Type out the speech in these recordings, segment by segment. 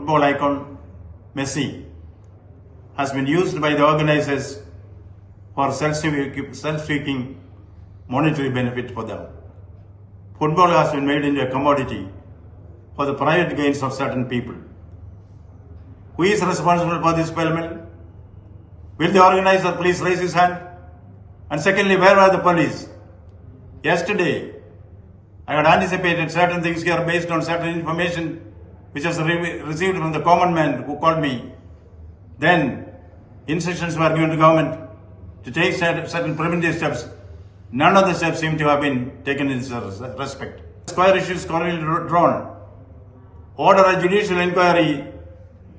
football icon Messi has been used by the organizers for self-seeking monetary benefit for them. Football has been made into a commodity for the private gains of certain people. Who is responsible for this payment? Will the organizer please raise his hand? And secondly, where were the police? Yesterday, I had anticipated certain things here based on certain information which was received from the common man who called me. Then, instructions were given to government to take certain preventive steps. None of the steps seem to have been taken in this respect. Square issues currently drawn. Order a judicial inquiry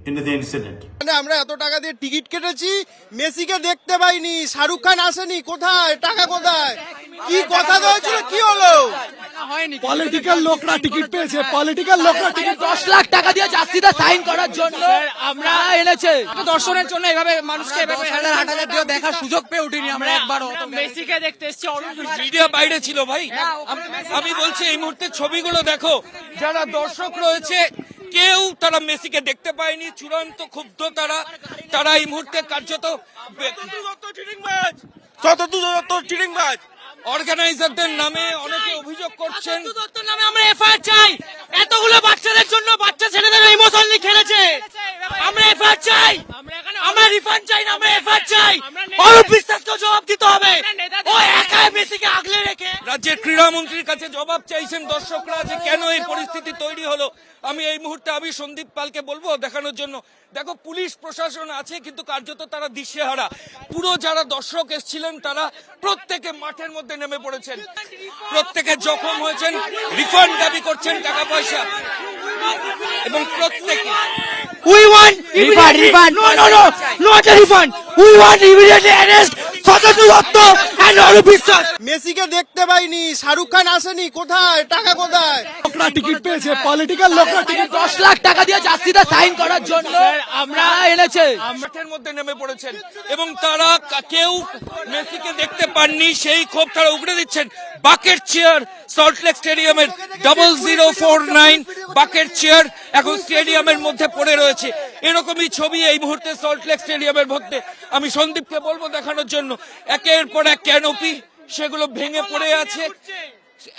into the incident. আমরা এত টাকা দিয়ে ticket কেটেছি, মেসিকে দেখতে পাইনি, শাহরুখ খান আসেনি, কোথায় টাকা কোথায়? কি কথা হয়েছিল, কি হলো? পলিটিক্যাল লোকরা টিকিট পেয়েছে, পলিটিক্যাল লোকরা টিকিট 10 লাখ টাকা দিয়ে জার্সিতে সাইন করার জন্য আমরা এনেছে দর্শনের জন্য এভাবে মানুষকে এভাবে 1000 দিয়ে দেখার সুযোগ পেয়ে উঠিনি আমরা একবারও। মেসিকে দেখতে এসেছি, মিডিয়া বাইরে ছিল ভাই। আমি বলছি এই মুহূর্তে ছবিগুলো দেখো, যারা দর্শক রয়েছে কেউ তারা মেসিকে দেখতে পায়নি, চূড়ান্ত ক্ষুব্ধ তারা এই মুহূর্তে কার্যত চিটিংবাজ অর্গানাইজারদের নামে অনেকে অভিযোগ করছেন। নামে আমরা এফআইআর চাই, এতগুলো বাচ্চাদের জন্য বাচ্চা ছেলেদের ইমোশনালি খেলেছে, আমরা এফআইআর চাই, আমরা রিফান্ড চাই না, আমরা এফআইআর চাই। অরূপ বিশ্বাসকে জবাব দিতে হবে, ও একাই মেসিকে আগলে রেখে। রাজ্যের ক্রীড়ামন্ত্রীর কাছে জবাব চাইছেন দর্শকরা যে কেন এই পরিস্থিতি তৈরি হলো। আমি এই মুহূর্তে সন্দীপ পালকে বলবো দেখানোর জন্য। দেখো, পুলিশ প্রশাসন আছে কিন্তু কার্যত তারা দিশেহারা। পুরো যারা দর্শক এসেছিলেন তারা প্রত্যেকে মাঠের মধ্যে নেমে পড়েছেন, প্রত্যেকে জখম হয়েছেন, রিফান্ড দাবি করছেন টাকা পয়সা, এবং প্রত্যেকে We want refund. No, not a refund. We want immediately arrest Sotatu Dotto and Arup বিশ্বাস. মেসিকে দেখতে পাইনি, শাহরুখ খান আসেনি, কোথায় টাকা কোথায়? লোকরা টিকিট পেয়েছে, পলিটিক্যাল লোকরা টিকিট 10 লাখ টাকা দিয়ে জার্সিতে সাইন করার জন্য আমরা এনেছে মাঠের মধ্যে নেমে পড়েছেন, এবং তারা কেউ মেসিকে দেখতে পাননি সেই ক্ষোভ তারা উগড়ে দিচ্ছেন। বাকেট চেয়ার সল্টলেক স্টেডিয়ামের 0049 বাকেট চেয়ার এখন স্টেডিয়ামের মধ্যে পড়ে রয়েছে। এরকমই ছবি এই মুহূর্তে সল্টলেক স্টেডিয়ামের মধ্যে। আমি সন্দীপকে বলবো দেখানোর জন্য। একের পর এক ক্যানোপি সেগুলো ভেঙে পড়ে আছে,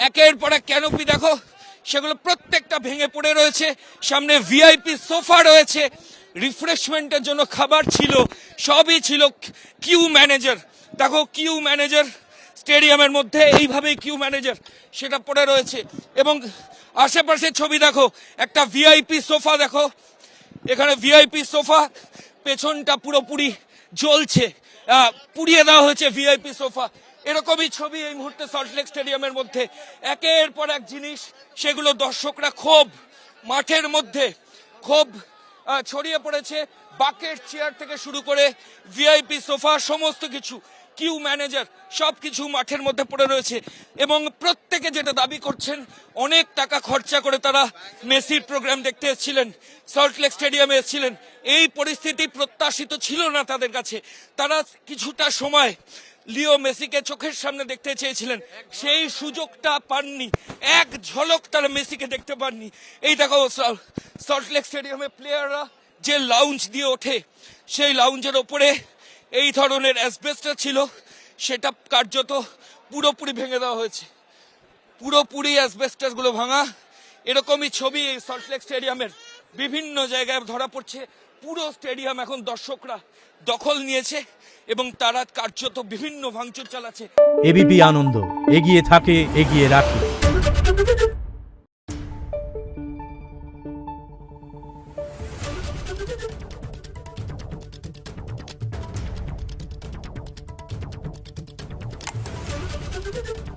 একের পর এক ক্যানোপি দেখো সেগুলো প্রত্যেকটা ভেঙে পড়ে রয়েছে। সামনে ভিআইপি সোফা রয়েছে, রিফ্রেশমেন্টের জন্য খাবার ছিল, সবই ছিল। কিউ ম্যানেজার দেখো, কিউ ম্যানেজার স্টেডিয়ামের মধ্যে এইভাবেই কিউ ম্যানেজার সেটা পড়ে রয়েছে। এবং আশেপাশে ছবি দেখো, একটা ভিআইপি সোফা দেখো, এখানে ভিআইপি সোফা পেছনটা পুরোপুরি জ্বলছে, পুড়িয়ে দেওয়া হয়েছে ভিআইপি সোফা। এরকমই ছবি এই মুহূর্তে সল্টলেক স্টেডিয়ামের মধ্যে। একের পর এক জিনিস সেগুলো দর্শকরা ক্ষোভ, মাঠের মধ্যে ক্ষোভ ছড়িয়ে পড়েছে। বাকেট চেয়ার থেকে শুরু করে ভিআইপি সোফা সমস্ত কিছু, কিউ ম্যানেজার সবকিছু মাঠের মধ্যে পড়ে রয়েছে। এবং প্রত্যেকে যেটা দাবি করছেন, অনেক টাকা খরচা করে তারা মেসির প্রোগ্রাম দেখতে এসেছিলেন, সল্টলেক স্টেডিয়ামে এসেছিলেন। এই পরিস্থিতি প্রত্যাশিত ছিল না তাদের কাছে। তারা কিছুটা সময় লিও মেসিকে চোখের সামনে দেখতে চেয়েছিলেন, সেই সুযোগটা পাননি। এক ঝলক তারা মেসিকে দেখতে পাননি। এই দেখো সল্টলেক স্টেডিয়ামে প্লেয়াররা যে লাউঞ্জ দিয়ে ওঠে, সেই লাউঞ্জের ওপরে এই ধরনের অ্যাসবেস্টস ছিল, সেটা কার্যত পুরোপুরি ভেঙে দেওয়া হয়েছে, পুরোপুরি অ্যাসবেস্টস গুলো ভাঙা। এরকমই ছবি এই সল্টলেক স্টেডিয়ামের বিভিন্ন জায়গায় ধরা পড়ছে। পুরো স্টেডিয়াম এখন দর্শকরা দখল নিয়েছে এবং তারা কার্যত বিভিন্ন ভাঙচুর চালাচ্ছে। এবিপি আনন্দ, এগিয়ে থাকে, এগিয়ে রাখে। Thank you.